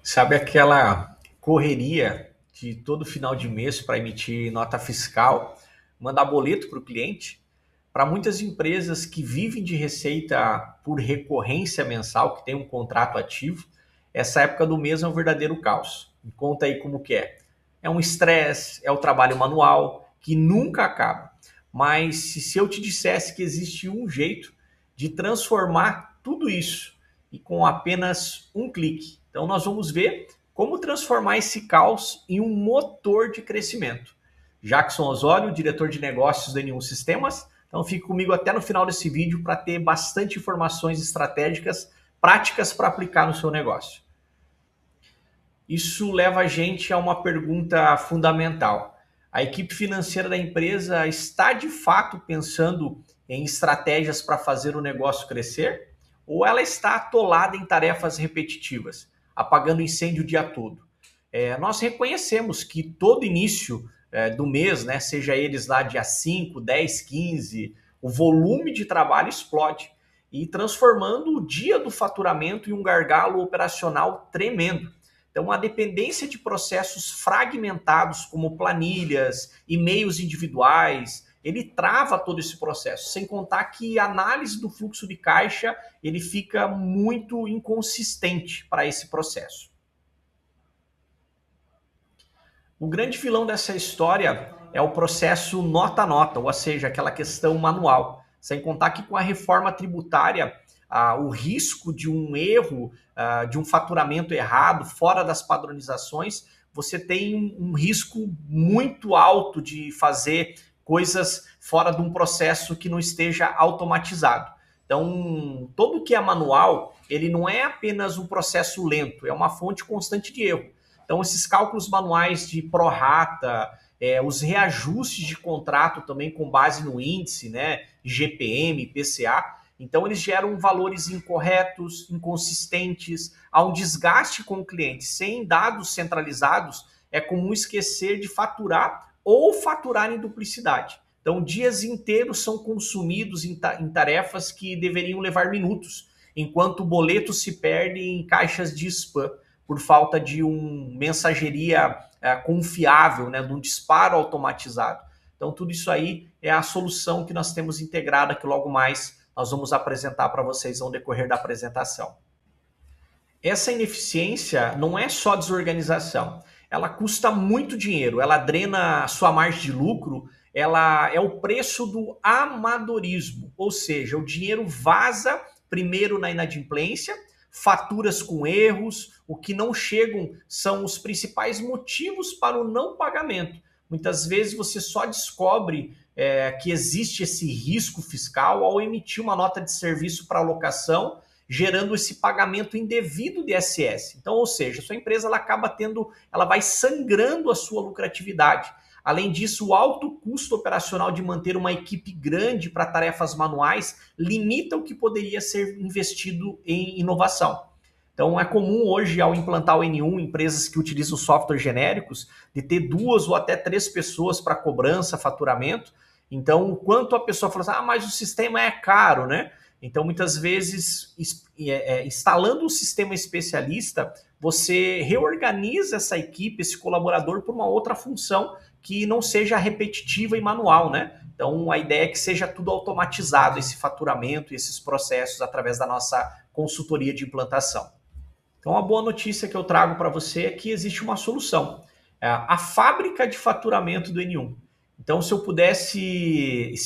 Sabe aquela correria de todo final de mês para emitir nota fiscal, mandar boleto para o cliente? Para muitas empresas que vivem de receita por recorrência mensal, que tem um contrato ativo, essa época do mês é um verdadeiro caos. Me conta aí como que é. É um estresse, é o trabalho manual que nunca acaba. Mas se eu te dissesse que existe um jeito de transformar tudo isso e com apenas um clique. Então nós vamos ver como transformar esse caos em um motor de crescimento. Jackson Osório, diretor de negócios da N1 Sistemas. Então fique comigo até no final desse vídeo para ter bastante informações estratégicas, práticas para aplicar no seu negócio. Isso leva a gente a uma pergunta fundamental. A equipe financeira da empresa está de fato pensando em estratégias para fazer o negócio crescer? Ou ela está atolada em tarefas repetitivas, apagando incêndio o dia todo? Nós reconhecemos que todo início do mês, né, seja eles lá dia 5, 10, 15, o volume de trabalho explode e transformando o dia do faturamento em um gargalo operacional tremendo. Então, a dependência de processos fragmentados, como planilhas, e-mails individuais, ele trava todo esse processo, sem contar que a análise do fluxo de caixa ele fica muito inconsistente para esse processo. O grande vilão dessa história é o processo nota a nota, ou seja, aquela questão manual. Sem contar que com a reforma tributária, o risco de um erro, de um faturamento errado, fora das padronizações, você tem um risco muito alto de fazer coisas fora de um processo que não esteja automatizado. Então, todo que é manual, ele não é apenas um processo lento, é uma fonte constante de erro. Então, esses cálculos manuais de prorata, os reajustes de contrato também com base no índice, né, GPM, PCA, então eles geram valores incorretos, inconsistentes, há um desgaste com o cliente. Sem dados centralizados, é comum esquecer de faturar ou faturar em duplicidade. Então, dias inteiros são consumidos em tarefas que deveriam levar minutos, enquanto o boleto se perde em caixas de spam por falta de uma mensageria confiável, né, de um disparo automatizado. Então, tudo isso aí é a solução que nós temos integrada, que logo mais nós vamos apresentar para vocês ao decorrer da apresentação. Essa ineficiência não é só desorganização, ela custa muito dinheiro, ela drena a sua margem de lucro, ela é o preço do amadorismo, ou seja, o dinheiro vaza primeiro na inadimplência, faturas com erros, o que não chegam são os principais motivos para o não pagamento. Muitas vezes você só descobre que existe esse risco fiscal ao emitir uma nota de serviço para alocação, gerando esse pagamento indevido de ISS. Então, ou seja, a sua empresa ela vai sangrando a sua lucratividade. Além disso, o alto custo operacional de manter uma equipe grande para tarefas manuais limita o que poderia ser investido em inovação. Então, é comum hoje, ao implantar o N1, empresas que utilizam softwares genéricos, de ter 2 ou até 3 pessoas para cobrança, faturamento. Então, o quanto a pessoa fala assim, mas o sistema é caro, né? Então, muitas vezes, instalando um sistema especialista, você reorganiza essa equipe, esse colaborador, para uma outra função que não seja repetitiva e manual, né? Então, a ideia é que seja tudo automatizado, esse faturamento e esses processos, através da nossa consultoria de implantação. Então, a boa notícia que eu trago para você é que existe uma solução. A fábrica de faturamento do N1. Então, se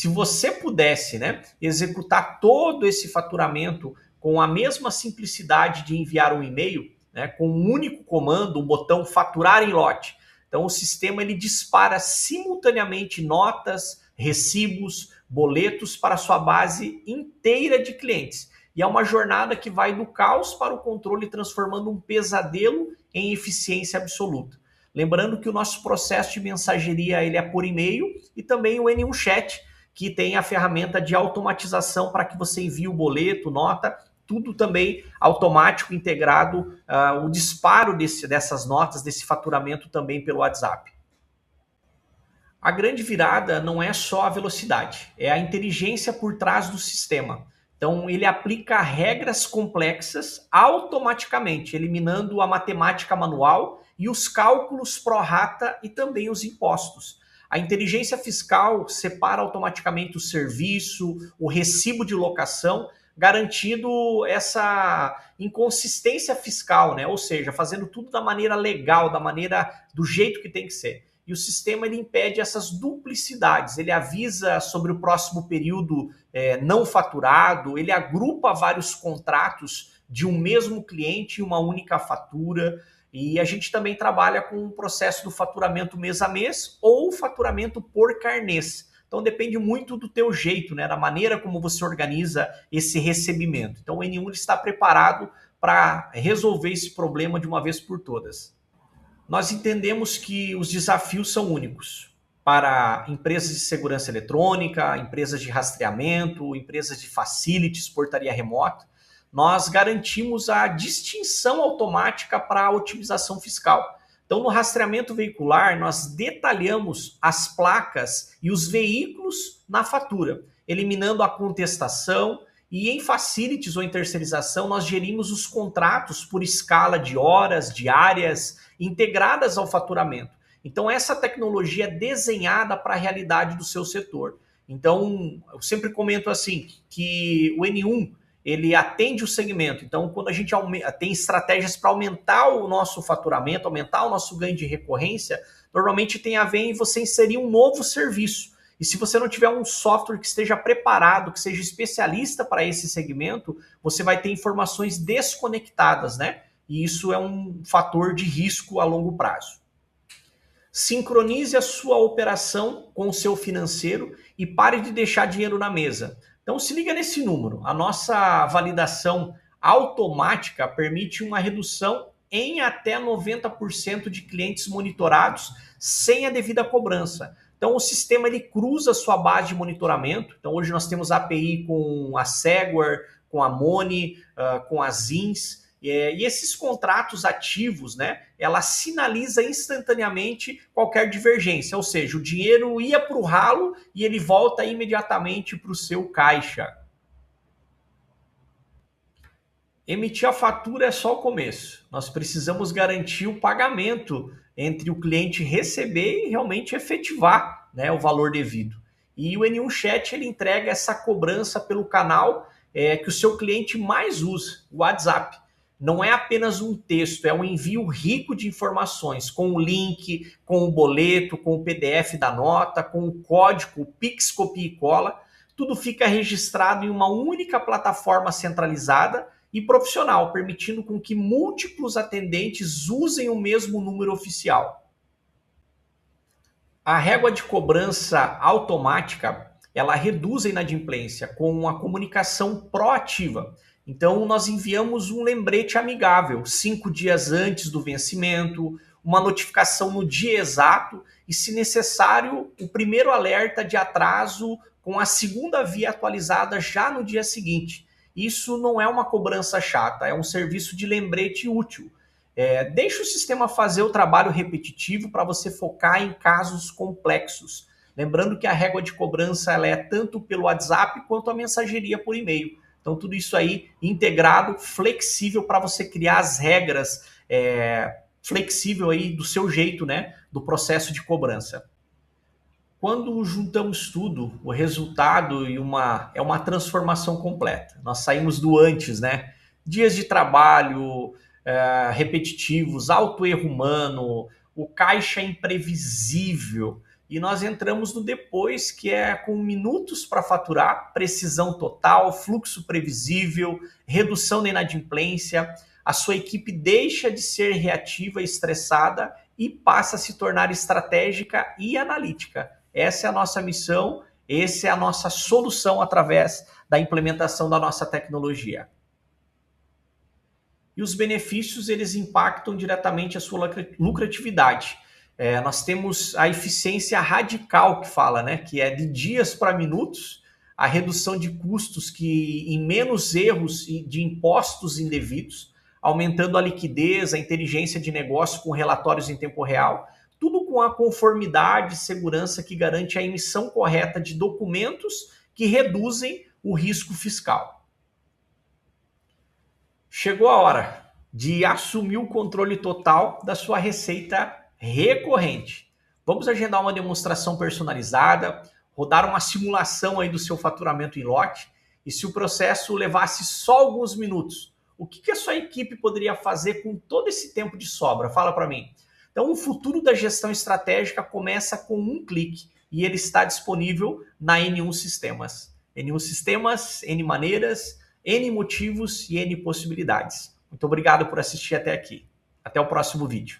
você pudesse, né, executar todo esse faturamento com a mesma simplicidade de enviar um e-mail, né, com um único comando, o botão faturar em lote. Então, o sistema ele dispara simultaneamente notas, recibos, boletos para a sua base inteira de clientes. E é uma jornada que vai do caos para o controle, transformando um pesadelo em eficiência absoluta. Lembrando que o nosso processo de mensageria ele é por e-mail e também o N1 Chat, que tem a ferramenta de automatização para que você envie o boleto, nota, tudo também automático, integrado, o disparo dessas notas, desse faturamento também pelo WhatsApp. A grande virada não é só a velocidade, é a inteligência por trás do sistema. Então, ele aplica regras complexas automaticamente, eliminando a matemática manual e os cálculos pro rata e também os impostos. A inteligência fiscal separa automaticamente o serviço, o recibo de locação, garantindo essa inconsistência fiscal, né? Ou seja, fazendo tudo da maneira legal, da maneira do jeito que tem que ser. E o sistema ele impede essas duplicidades, ele avisa sobre o próximo período não faturado, ele agrupa vários contratos de um mesmo cliente em uma única fatura. E a gente também trabalha com o processo do faturamento mês a mês ou faturamento por carnês. Então depende muito do teu jeito, né, da maneira como você organiza esse recebimento. Então o N1 está preparado para resolver esse problema de uma vez por todas. Nós entendemos que os desafios são únicos para empresas de segurança eletrônica, empresas de rastreamento, empresas de facilities, portaria remota. Nós garantimos a distinção automática para a otimização fiscal. Então, no rastreamento veicular, nós detalhamos as placas e os veículos na fatura, eliminando a contestação. E em facilities ou em terceirização, nós gerimos os contratos por escala de horas, diárias, integradas ao faturamento. Então, essa tecnologia é desenhada para a realidade do seu setor. Então, eu sempre comento assim, que o N1, ele atende o segmento. Então, quando a gente tem estratégias para aumentar o nosso faturamento, aumentar o nosso ganho de recorrência, normalmente tem a ver em você inserir um novo serviço. E se você não tiver um software que esteja preparado, que seja especialista para esse segmento, você vai ter informações desconectadas, né? E isso é um fator de risco a longo prazo. Sincronize a sua operação com o seu financeiro e pare de deixar dinheiro na mesa. Então se liga nesse número. A nossa validação automática permite uma redução em até 90% de clientes monitorados sem a devida cobrança. Então o sistema ele cruza a sua base de monitoramento. Então hoje nós temos API com a Segware, com a Money, com a Zins. E esses contratos ativos, né, ela sinaliza instantaneamente qualquer divergência, ou seja, o dinheiro ia para o ralo e ele volta imediatamente para o seu caixa. Emitir a fatura é só o começo. Nós precisamos garantir o pagamento entre o cliente receber e realmente efetivar, né, o valor devido. E o N1 Chat ele entrega essa cobrança pelo canal que o seu cliente mais usa, o WhatsApp. Não é apenas um texto, é um envio rico de informações, com o link, com o boleto, com o PDF da nota, com o código, o Pix, copia e cola. Tudo fica registrado em uma única plataforma centralizada e profissional, permitindo com que múltiplos atendentes usem o mesmo número oficial. A régua de cobrança automática, ela reduz a inadimplência com a comunicação proativa. Então, nós enviamos um lembrete amigável 5 dias antes do vencimento, uma notificação no dia exato e, se necessário, o primeiro alerta de atraso com a segunda via atualizada já no dia seguinte. Isso não é uma cobrança chata, é um serviço de lembrete útil. Deixa o sistema fazer o trabalho repetitivo para você focar em casos complexos. Lembrando que a régua de cobrança ela é tanto pelo WhatsApp quanto a mensageria por e-mail. Então, tudo isso aí integrado, flexível para você criar as regras flexível aí do seu jeito, né? Do processo de cobrança. Quando juntamos tudo, o resultado é uma transformação completa. Nós saímos do antes, né? Dias de trabalho repetitivos, alto erro humano, o caixa imprevisível. E nós entramos no depois, que é com minutos para faturar, precisão total, fluxo previsível, redução da inadimplência. A sua equipe deixa de ser reativa e estressada e passa a se tornar estratégica e analítica. Essa é a nossa missão, essa é a nossa solução através da implementação da nossa tecnologia. E os benefícios, eles impactam diretamente a sua lucratividade. Nós temos a eficiência radical que fala, né? Que é de dias para minutos, a redução de custos em menos erros de impostos indevidos, aumentando a liquidez, a inteligência de negócio com relatórios em tempo real, tudo com a conformidade e segurança que garante a emissão correta de documentos que reduzem o risco fiscal. Chegou a hora de assumir o controle total da sua receita recorrente. Vamos agendar uma demonstração personalizada, rodar uma simulação aí do seu faturamento em lote, e se o processo levasse só alguns minutos, o que a sua equipe poderia fazer com todo esse tempo de sobra? Fala para mim. Então, o futuro da gestão estratégica começa com um clique e ele está disponível na N1 Sistemas. N1 Sistemas, N maneiras, N motivos e N possibilidades. Muito obrigado por assistir até aqui. Até o próximo vídeo.